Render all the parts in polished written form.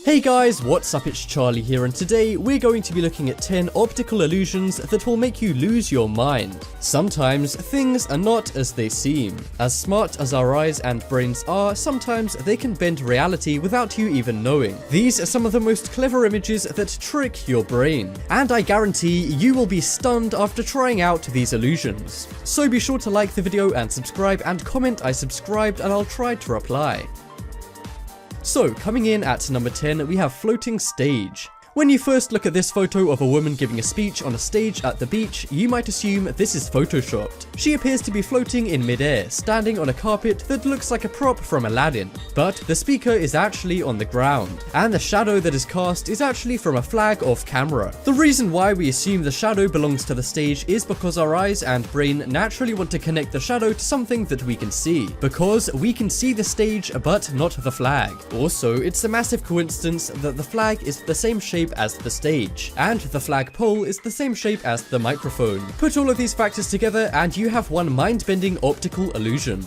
Hey guys, what's up? It's Charlie here, and today we're going to be looking at 10 optical illusions that will make you lose your mind. Sometimes things are not as they seem. As smart as our eyes and brains are, sometimes they can bend reality without you even knowing. These are some of the most clever images that trick your brain, and I guarantee you will be stunned after trying out these illusions. So be sure to like the video and subscribe, and comment "I subscribed" and I'll try to reply. So, coming in at number 10, we have floating stage. When you first look at this photo of a woman giving a speech on a stage at the beach, you might assume this is photoshopped. She appears to be floating in midair, standing on a carpet that looks like a prop from Aladdin. But the speaker is actually on the ground, and the shadow that is cast is actually from a flag off camera. The reason why we assume the shadow belongs to the stage is because our eyes and brain naturally want to connect the shadow to something that we can see, because we can see the stage but not the flag. Also, it's a massive coincidence that the flag is the same shape as the stage, and the flag pole is the same shape as the microphone. Put all of these factors together and you have one mind-bending optical illusion.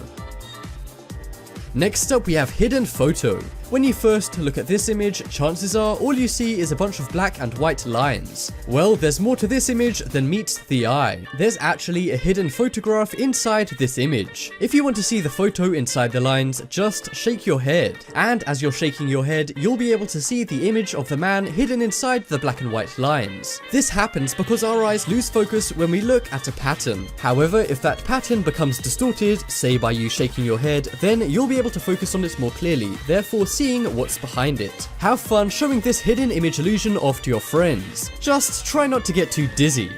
Next up, we have hidden photo. When you first look at this image, chances are all you see is a bunch of black and white lines. Well, there's more to this image than meets the eye. There's actually a hidden photograph inside this image. If you want to see the photo inside the lines, just shake your head. And as you're shaking your head, you'll be able to see the image of the man hidden inside the black and white lines. This happens because our eyes lose focus when we look at a pattern. However, if that pattern becomes distorted, say by you shaking your head, then you'll be able to focus on it more clearly, therefore seeing what's behind it. Have fun showing this hidden image illusion off to your friends. Just try not to get too dizzy.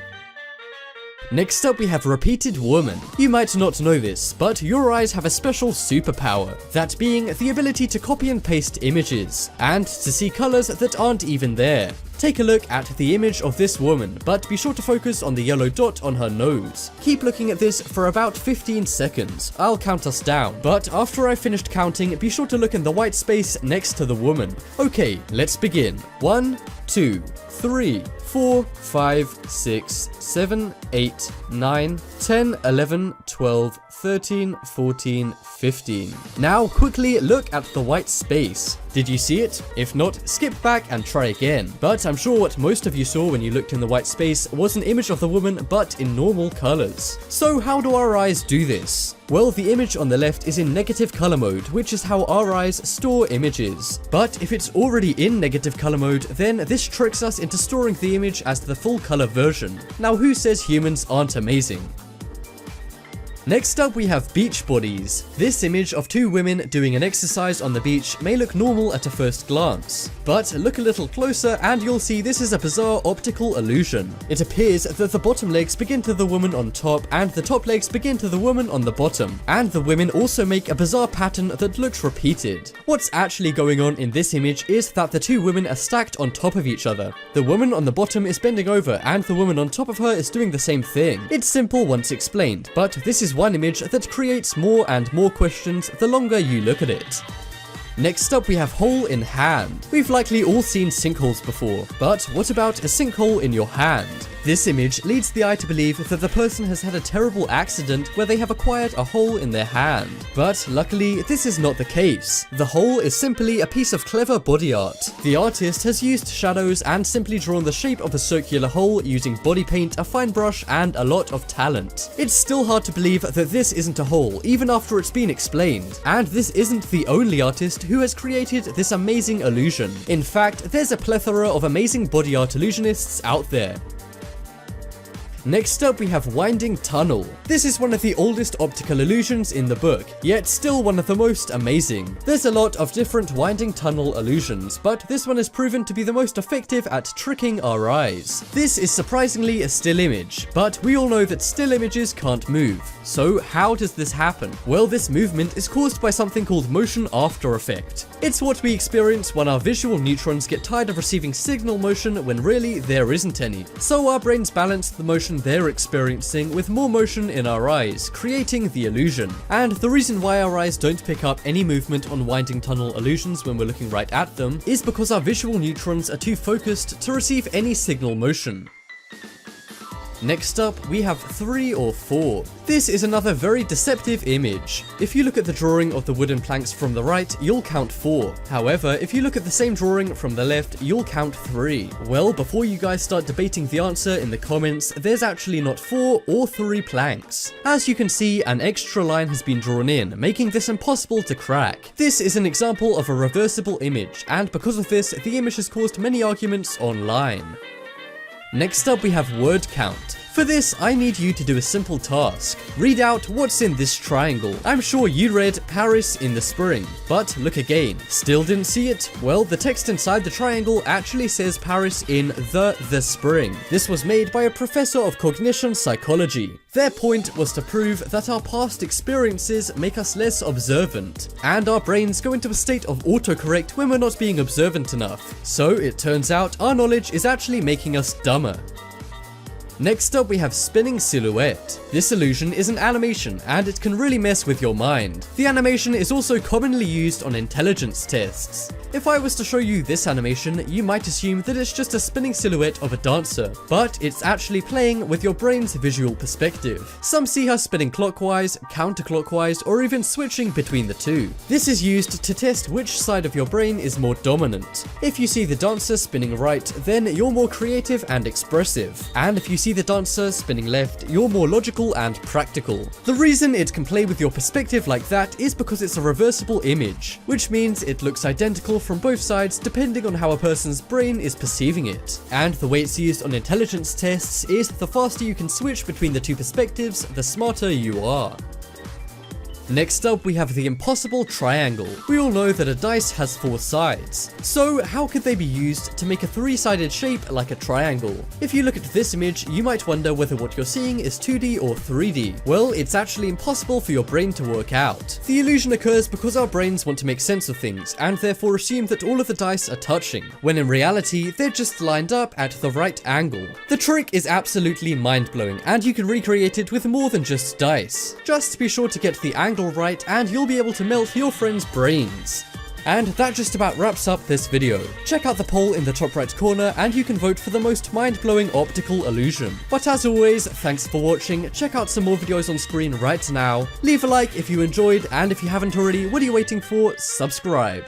Next up, we have repeated woman. You might not know this, but your eyes have a special superpower, that being the ability to copy and paste images, and to see colors that aren't even there. Take a look at the image of this woman, but be sure to focus on the yellow dot on her nose. Keep looking at this for about 15 seconds. I'll count us down, but after I've finished counting, be sure to look in the white space next to the woman. Okay, let's begin. 1, 2, 3, 4, 5, 6, 7, 8, 9, 10, 11, 12, 13, 14, 15. Now quickly look at the white space. Did you see it? If not, skip back and try again. But I'm sure what most of you saw when you looked in the white space was an image of the woman but in normal colors. So how do our eyes do this? Well, the image on the left is in negative color mode, which is how our eyes store images. But if it's already in negative color mode, then this tricks us into storing the image as the full color version. Now, who says humans aren't amazing? Next up, we have beach bodies. This image of two women doing an exercise on the beach may look normal at a first glance, but look a little closer and you'll see this is a bizarre optical illusion. It appears that the bottom legs begin to the woman on top and the top legs begin to the woman on the bottom, and the women also make a bizarre pattern that looks repeated. What's actually going on in this image is that the two women are stacked on top of each other. The woman on the bottom is bending over and the woman on top of her is doing the same thing. It's simple once explained, but this is one image that creates more and more questions the longer you look at it. Next up, we have hole in hand. We've likely all seen sinkholes before, but what about a sinkhole in your hand? This image leads the eye to believe that the person has had a terrible accident where they have acquired a hole in their hand. But luckily, this is not the case. The hole is simply a piece of clever body art. The artist has used shadows and simply drawn the shape of a circular hole using body paint, a fine brush, and a lot of talent. It's still hard to believe that this isn't a hole, even after it's been explained. And this isn't the only artist who has created this amazing illusion. In fact, there's a plethora of amazing body art illusionists out there. Next up, we have winding tunnel. This is one of the oldest optical illusions in the book, yet still one of the most amazing. There's a lot of different winding tunnel illusions, but this one is proven to be the most effective at tricking our eyes. This is surprisingly a still image, but we all know that still images can't move. So how does this happen? Well, this movement is caused by something called motion after effect. It's what we experience when our visual neutrons get tired of receiving signal motion when really there isn't any. So our brains balance the motion they're experiencing with more motion in our eyes, creating the illusion. And the reason why our eyes don't pick up any movement on winding tunnel illusions when we're looking right at them is because our visual neutrons are too focused to receive any signal motion. Next up, we have 3 or 4. This is another very deceptive image. If you look at the drawing of the wooden planks from the right, you'll count 4. However, if you look at the same drawing from the left, you'll count 3. Well, before you guys start debating the answer in the comments, there's actually not 4 or 3 planks. As you can see, an extra line has been drawn in, making this impossible to crack. This is an example of a reversible image, and because of this, the image has caused many arguments online. Next up, we have word count. For this, I need you to do a simple task. Read out what's in this triangle. I'm sure you read Paris in the spring, but look again. Still didn't see it? Well, the text inside the triangle actually says Paris in the spring. This was made by a professor of cognition psychology. Their point was to prove that our past experiences make us less observant, and our brains go into a state of autocorrect when we're not being observant enough. So it turns out our knowledge is actually making us dumber. Next up, we have spinning silhouette. This illusion is an animation, and it can really mess with your mind. The animation is also commonly used on intelligence tests. If I was to show you this animation, you might assume that it's just a spinning silhouette of a dancer, but it's actually playing with your brain's visual perspective. Some see her spinning clockwise, counterclockwise, or even switching between the two. This is used to test which side of your brain is more dominant. If you see the dancer spinning right, then you're more creative and expressive. And if you see the dancer spinning left, you're more logical and practical. The reason it can play with your perspective like that is because it's a reversible image, which means it looks identical from both sides depending on how a person's brain is perceiving it. And the way it's used on intelligence tests is the faster you can switch between the two perspectives, the smarter you are. Next up, we have the impossible triangle. We all know that a dice has 4 sides. So how could they be used to make a 3-sided shape like a triangle? If you look at this image, you might wonder whether what you're seeing is 2D or 3D. Well, it's actually impossible for your brain to work out. The illusion occurs because our brains want to make sense of things, and therefore assume that all of the dice are touching, when in reality, they're just lined up at the right angle. The trick is absolutely mind-blowing, and you can recreate it with more than just dice. Just be sure to get the angle right, and you'll be able to melt your friend's brains. And that just about wraps up this video. Check out the poll in the top right corner and you can vote for the most mind-blowing optical illusion. But as always, thanks for watching. Check out some more videos on screen right now. Leave a like if you enjoyed, and if you haven't already, what are you waiting for? Subscribe.